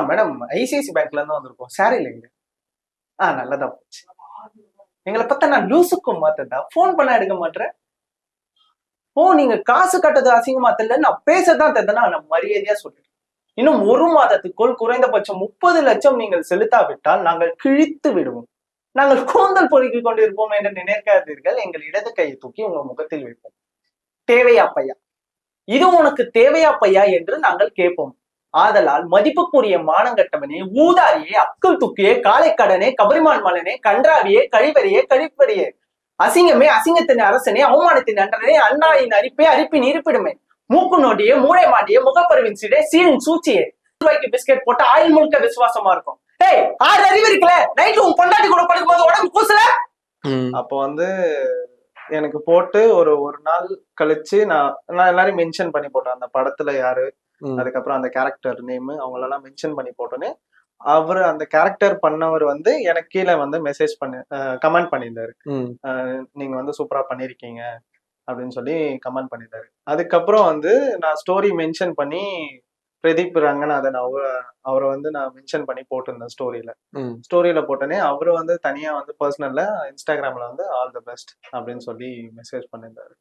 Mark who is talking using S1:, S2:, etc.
S1: Madam ICICI பேங்க்ல இருந்து வந்திருக்கோம். சாரிலைங்க. நல்லதா போச்சு. எங்கள பார்த்தா நான் லூசுக்கும் மாத்ததா? ஃபோன் பண்ணா எடுக்க மாட்ற? நீங்க காசு கட்டது அசிங்கமா தெரியல. நான் பேசத்தான் தெரியுதுன்னா நான் மரியாதையா சொல்றேன். இன்னும் 1 மாதத்துக்குள் குறைந்தபட்சம் 30 லட்சம் நீங்கள் செலுத்தாவிட்டால் நாங்கள் கிழித்து விடுவோம். நாங்கள் கூந்தல் பொறுக்கிக் கொண்டிருப்போம் என்று நினைக்காதீர்கள். எங்கள் இடது கையை தூக்கி உங்க முகத்தில் வைப்போம். தேவையா பையா? இது உனக்கு தேவையா பையா என்று நாங்கள் கேட்போம். ஆதலால் மதிப்புக்குரிய மானங்கட்டவனே, ஊதாரியே, அக்குள் துக்கியே, காளைக்கடனே, கபரிமான் மலனே, கன்றாவியே, கழிவறையே, கழிப்பறியே, அசிங்கமே, அசிங்கத்தின் அரசனே, அவமானத்தின் அன்றனே, அண்ணாயின் அரிப்பே, அரிப்பின் இருப்பிடுமே, மூக்கு நோண்டியே, மூளை மாண்டியே, முகப்பருவின் சீடே, சீரின் சூழ்ச்சியே, ரூபாய்க்கு பிஸ்கெட் போட்ட ஆயில் முழுக்க விசுவாசமா இருக்கும். டேய், 6 அறிவு இருக்குல்ல, நைட்ல உன் பொண்டாட்டி கூட படுக்கும்போது உடம்பு கூசல. அப்போ எனக்கு போட்டு ஒரு நாள் கழிச்சு நான் எல்லாரையும் மென்ஷன் பண்ணி போட்டேன். அந்த படத்துல யாரு, அதுக்கப்புறம் அந்த கேரக்டர் நேம் அவங்களெல்லாம் மென்ஷன் பண்ணி போட்டோன்னே அவரு அந்த கேரக்டர் பண்ணவர் எனக்கு கீழே மெசேஜ் பண்ணி கமெண்ட் பண்ணியிருந்தாரு. நீங்க சூப்பரா பண்ணிருக்கீங்க அப்படின்னு சொல்லி கமெண்ட் பண்ணியிருந்தாரு. அதுக்கப்புறம் நான் ஸ்டோரி மென்ஷன் பண்ணி பிரதீப் ரங்கநாதன் அவரை நான் மென்ஷன் பண்ணி போட்டிருந்தேன் ஸ்டோரியில போட்டோன்னே அவரு தனியா பர்சனல்ல இன்ஸ்டாகிராம்ல ஆல் தி பெஸ்ட் அப்படின்னு சொல்லி மெசேஜ் பண்ணியிருந்தாரு.